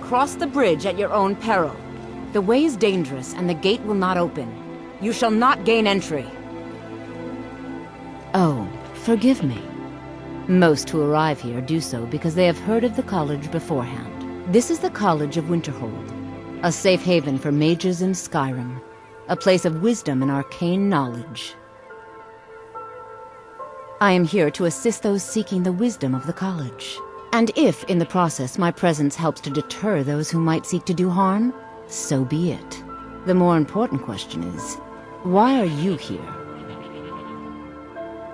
Cross the bridge at your own peril. The way is dangerous, and the gate will not open. You shall not gain entry. Oh, forgive me. Most who arrive here do so because they have heard of the college beforehand. This is the College of Winterhold, a safe haven for mages in Skyrim, a place of wisdom and arcane knowledge. I am here to assist those seeking the wisdom of the college. And if, in the process, my presence helps to deter those who might seek to do harm, so be it. The more important question is, why are you here?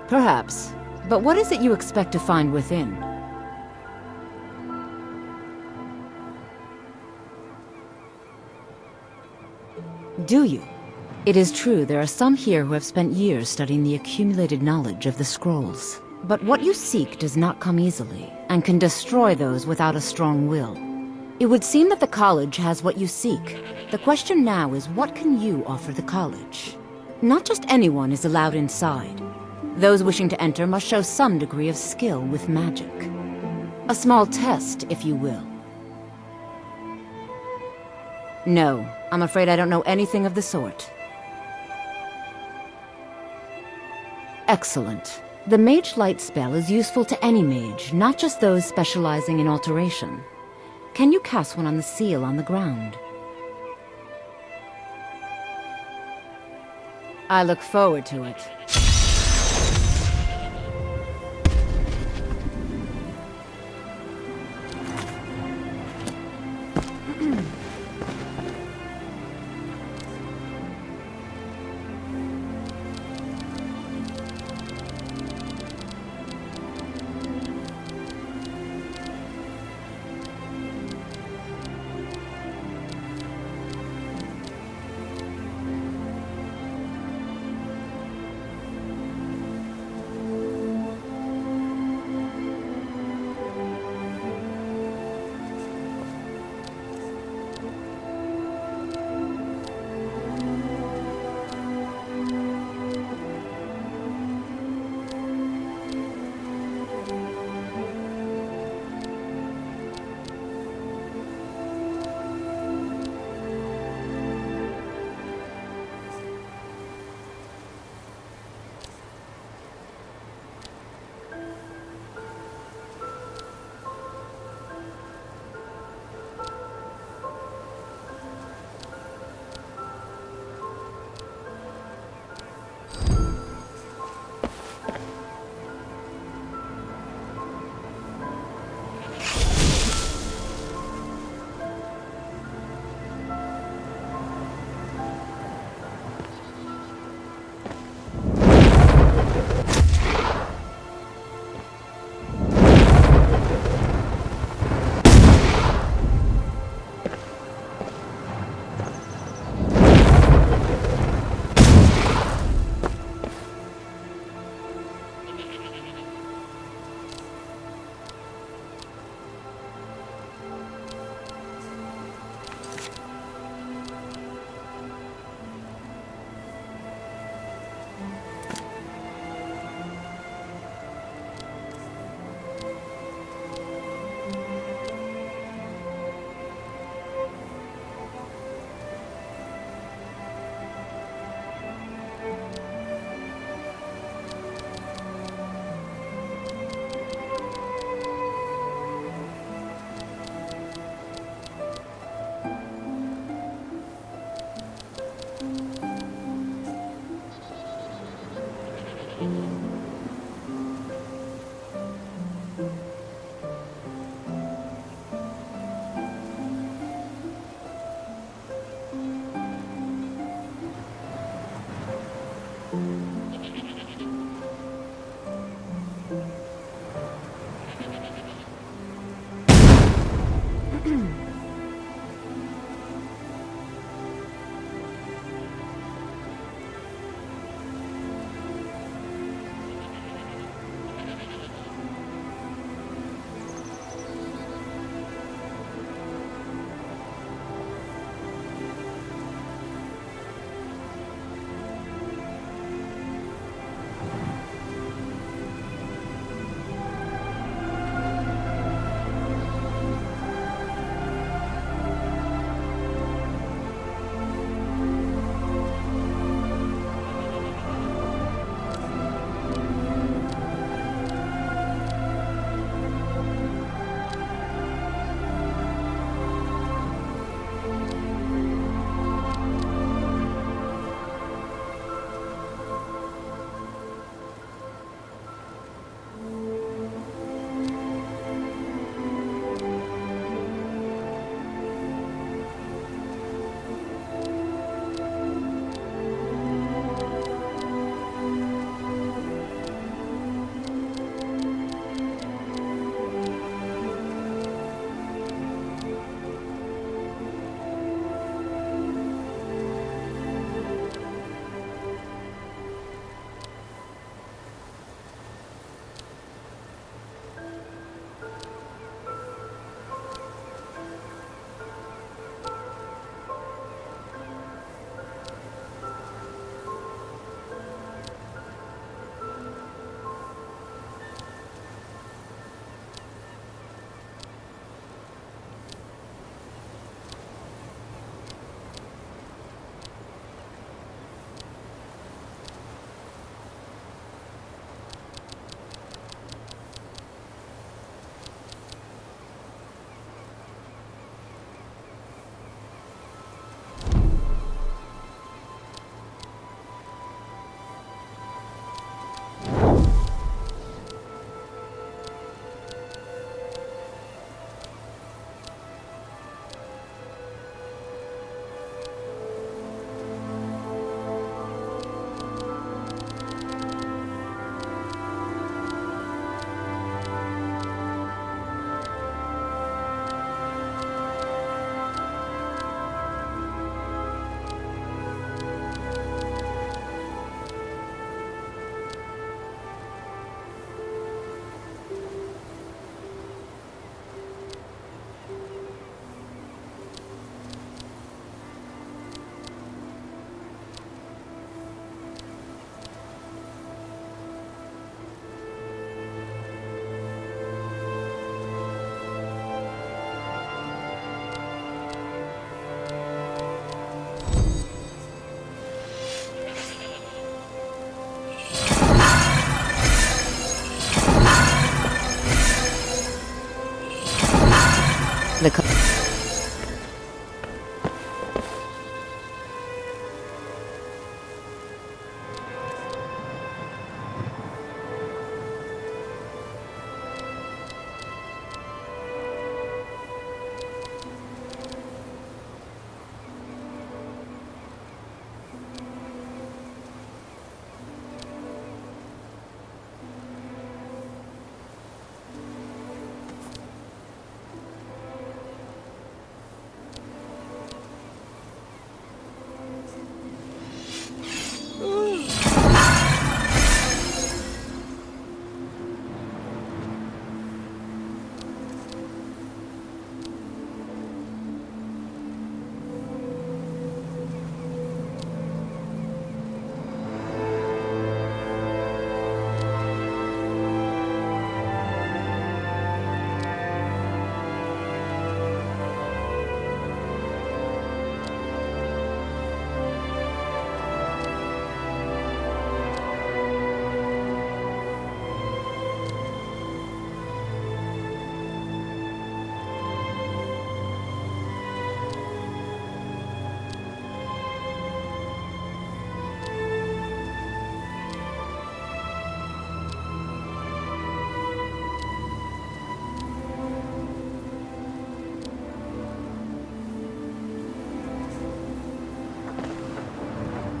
Perhaps, but what is it you expect to find within? Do you? It is true there are some here who have spent years studying the accumulated knowledge of the scrolls. But what you seek does not come easily, and can destroy those without a strong will. It would seem that the college has what you seek. The question now is, what can you offer the college? Not just anyone is allowed inside. Those wishing to enter must show some degree of skill with magic. A small test, if you will. No, I'm afraid I don't know anything of the sort. Excellent. The Mage Light spell is useful to any mage, not just those specializing in alteration. Can you cast one on the seal on the ground? I look forward to it.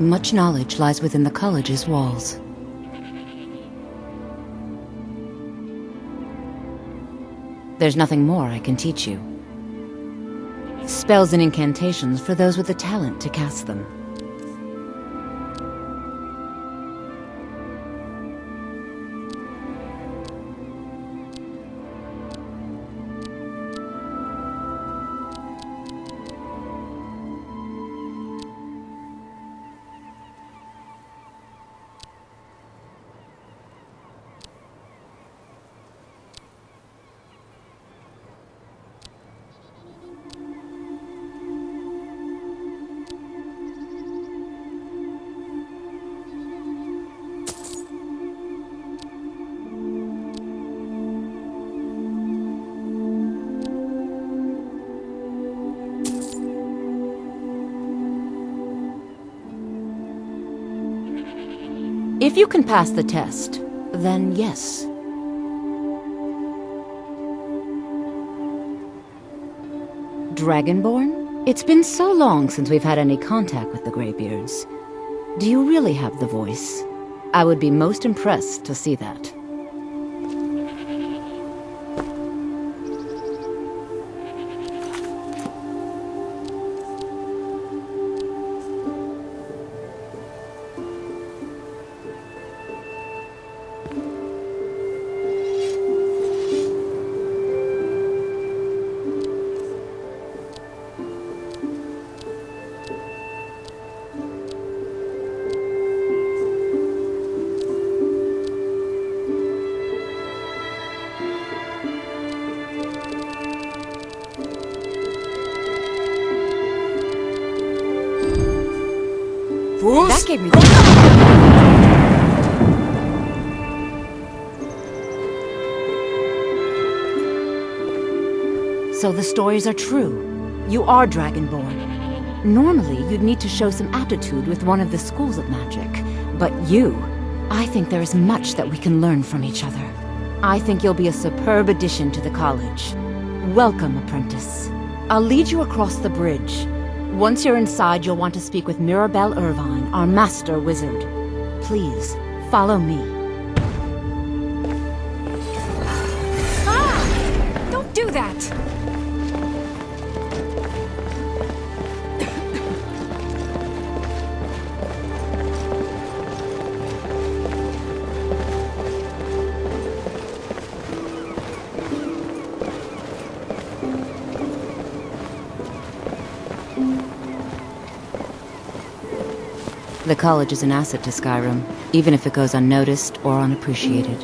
Much knowledge lies within the college's walls. There's nothing more I can teach you. Spells and incantations for those with the talent to cast them. If you can pass the test, then yes. Dragonborn? It's been so long since we've had any contact with the Greybeards. Do you really have the voice? I would be most impressed to see that. That gave me the... So the stories are true. You are Dragonborn. Normally, you'd need to show some aptitude with one of the schools of magic. But you... I think there is much that we can learn from each other. I think you'll be a superb addition to the college. Welcome, apprentice. I'll lead you across the bridge. Once you're inside, you'll want to speak with Mirabelle Irvine, our master wizard. Please, follow me. Ah! Don't do that! The college is an asset to Skyrim, even if it goes unnoticed or unappreciated.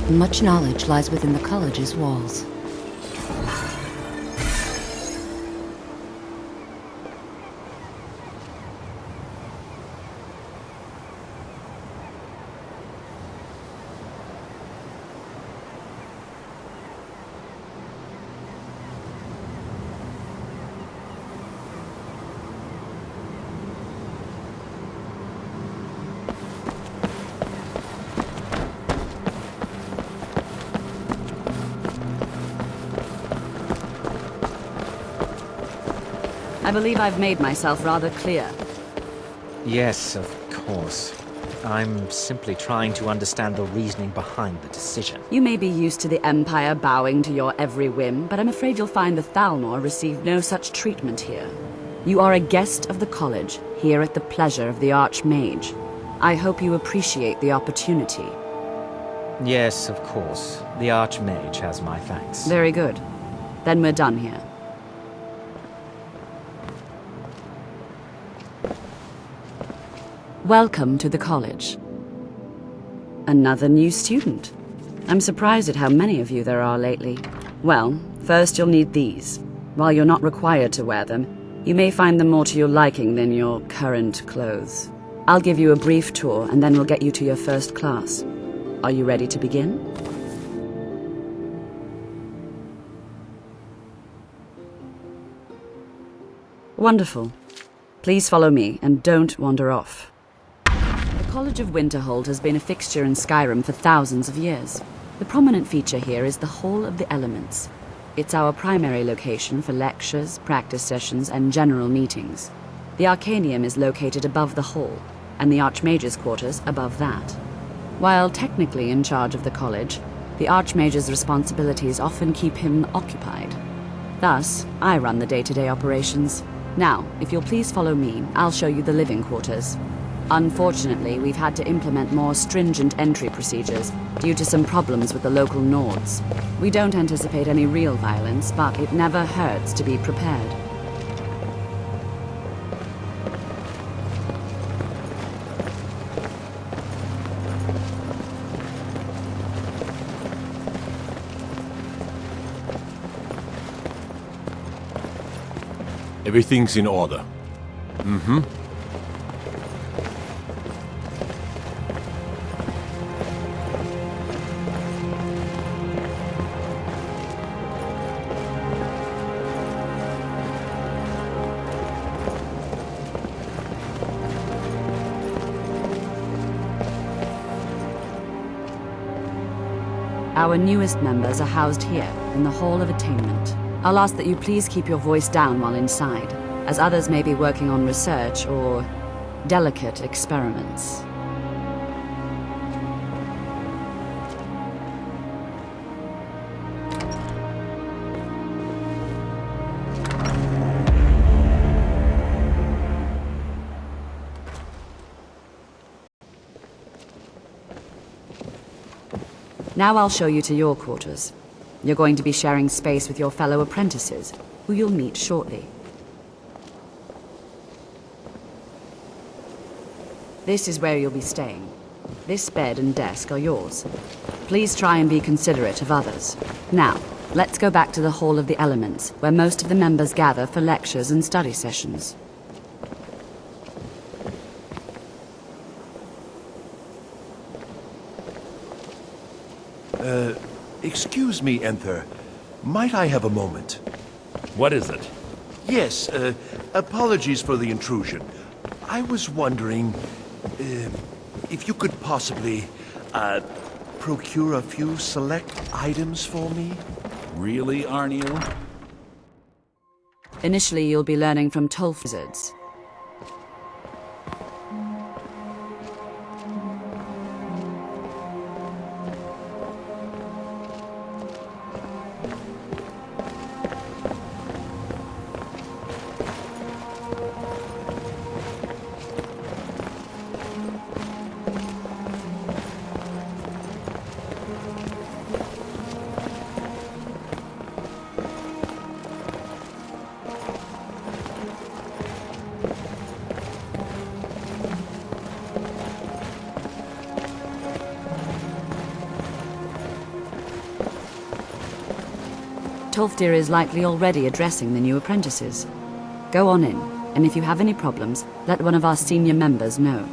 Much knowledge lies within the college's walls. I believe I've made myself rather clear. Yes, of course. I'm simply trying to understand the reasoning behind the decision. You may be used to the Empire bowing to your every whim, but I'm afraid you'll find the Thalmor receive no such treatment here. You are a guest of the college, here at the pleasure of the Archmage. I hope you appreciate the opportunity. Yes, of course. The Archmage has my thanks. Very good. Then we're done here. Welcome to the college. Another new student. I'm surprised at how many of you there are lately. Well, first you'll need these. While you're not required to wear them, you may find them more to your liking than your current clothes. I'll give you a brief tour, and then we'll get you to your first class. Are you ready to begin? Wonderful. Please follow me, and don't wander off. The College of Winterhold has been a fixture in Skyrim for thousands of years. The prominent feature here is the Hall of the Elements. It's our primary location for lectures, practice sessions, and general meetings. The Arcanium is located above the hall, and the Archmage's quarters above that. While technically in charge of the college, the Archmage's responsibilities often keep him occupied. Thus, I run the day-to-day operations. Now, if you'll please follow me, I'll show you the living quarters. Unfortunately, we've had to implement more stringent entry procedures due to some problems with the local Nords. We don't anticipate any real violence, but it never hurts to be prepared. Everything's in order. Our newest members are housed here, in the Hall of Attainment. I'll ask that you please keep your voice down while inside, as others may be working on research or delicate experiments. Now I'll show you to your quarters. You're going to be sharing space with your fellow apprentices, who you'll meet shortly. This is where you'll be staying. This bed and desk are yours. Please try and be considerate of others. Now, let's go back to the Hall of the Elements, where most of the members gather for lectures and study sessions. Excuse me, Enther. Might I have a moment? What is it? Yes, apologies for the intrusion. I was wondering if you could possibly procure a few select items for me? Really, Arniel? Initially, you'll be learning from Tolf wizards. Tolfdir is likely already addressing the new apprentices. Go on in, and if you have any problems, let one of our senior members know.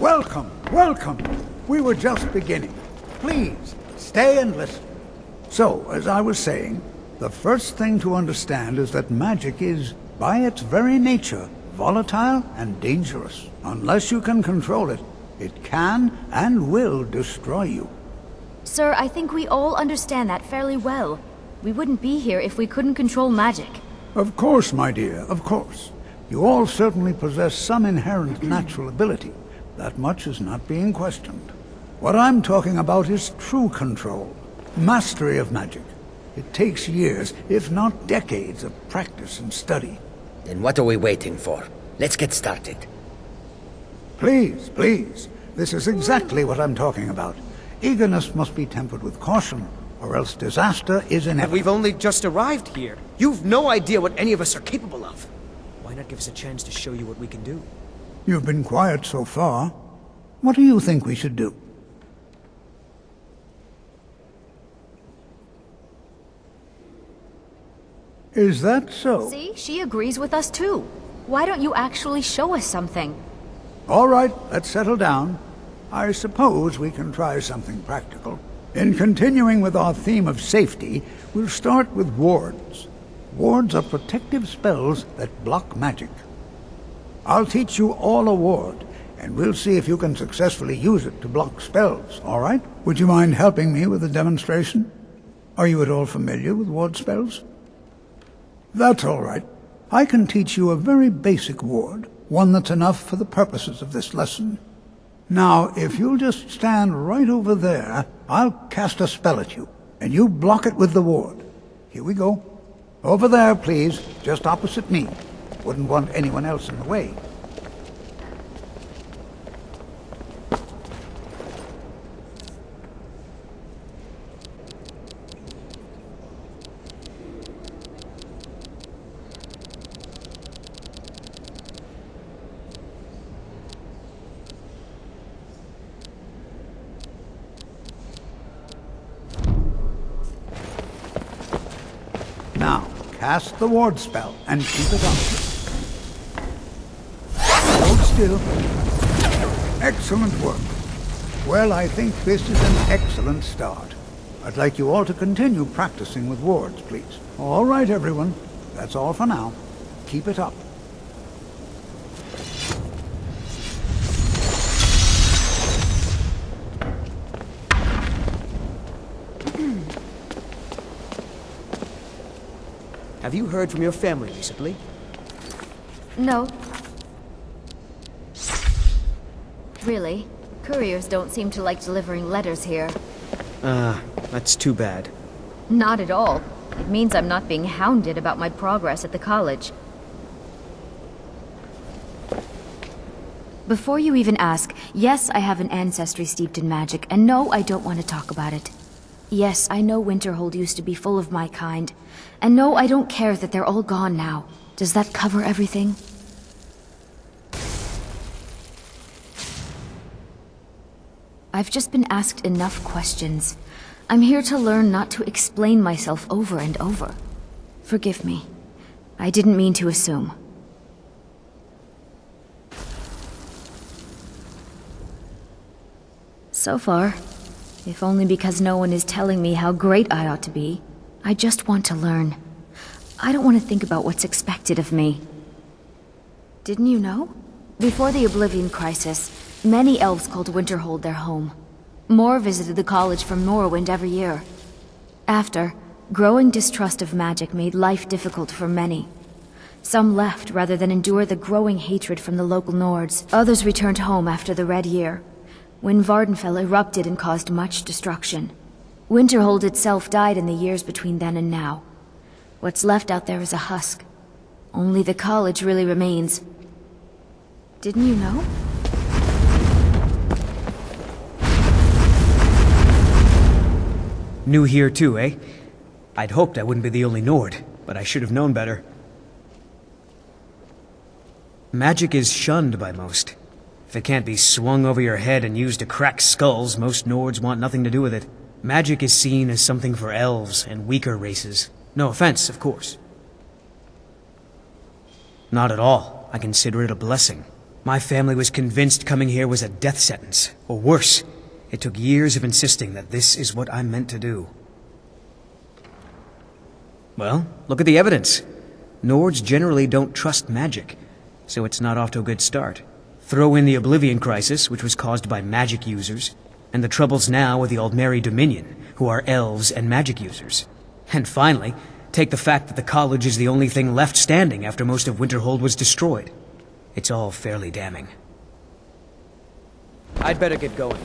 Welcome, welcome. We were just beginning. Please, stay and listen. So, as I was saying, the first thing to understand is that magic is, by its very nature, volatile and dangerous. Unless you can control it, it can and will destroy you. Sir, I think we all understand that fairly well. We wouldn't be here if we couldn't control magic. Of course, my dear, of course. You all certainly possess some inherent natural ability. That much is not being questioned. What I'm talking about is true control, mastery of magic. It takes years, if not decades, of practice and study. Then what are we waiting for? Let's get started. Please, please. This is exactly what I'm talking about. Eagerness must be tempered with caution, or else disaster is But inevitable. we've only just arrived here. You've no idea what any of us are capable of. Why not give us a chance to show you what we can do? You've been quiet so far. What do you think we should do? Is that so? See, she agrees with us too. Why don't you actually show us something? All right, let's settle down. I suppose we can try something practical. In continuing with our theme of safety, we'll start with wards. Wards are protective spells that block magic. I'll teach you all a ward, and we'll see if you can successfully use it to block spells, all right? Would you mind helping me with the demonstration? Are you at all familiar with ward spells? That's all right. I can teach you a very basic ward, one that's enough for the purposes of this lesson. Now, if you'll just stand right over there, I'll cast a spell at you, and you block it with the ward. Here we go. Over there, please, just opposite me. Wouldn't want anyone else in the way. Now, cast the ward spell and keep it up. Hold still. Excellent work. Well, I think this is an excellent start. I'd like you all to continue practicing with wards, please. All right, everyone. That's all for now. Keep it up. Have you heard from your family recently? No. Really? Couriers don't seem to like delivering letters here. That's too bad. Not at all. It means I'm not being hounded about my progress at the college. Before you even ask, yes, I have an ancestry steeped in magic, and no, I don't want to talk about it. Yes, I know Winterhold used to be full of my kind. And no, I don't care that they're all gone now. Does that cover everything? I've just been asked enough questions. I'm here to learn not to explain myself over and over. Forgive me. I didn't mean to assume. So far, if only because no one is telling me how great I ought to be, I just want to learn. I don't want to think about what's expected of me. Didn't you know? Before the Oblivion Crisis, many elves called Winterhold their home. More visited the college from Morrowind every year. After, growing distrust of magic made life difficult for many. Some left rather than endure the growing hatred from the local Nords. Others returned home after the Red Year, when Vardenfell erupted and caused much destruction. Winterhold itself died in the years between then and now. What's left out there is a husk. Only the college really remains. Didn't you know? New here too, eh? I'd hoped I wouldn't be the only Nord, but I should have known better. Magic is shunned by most. If it can't be swung over your head and used to crack skulls, most Nords want nothing to do with it. Magic is seen as something for elves and weaker races. No offense, of course. Not at all. I consider it a blessing. My family was convinced coming here was a death sentence, or worse. It took years of insisting that this is what I'm meant to do. Well, look at the evidence. Nords generally don't trust magic, so it's not off to a good start. Throw in the Oblivion Crisis, which was caused by magic users, and the troubles now with the Aldmeri Dominion, who are elves and magic users. And finally, take the fact that the college is the only thing left standing after most of Winterhold was destroyed. It's all fairly damning. I'd better get going.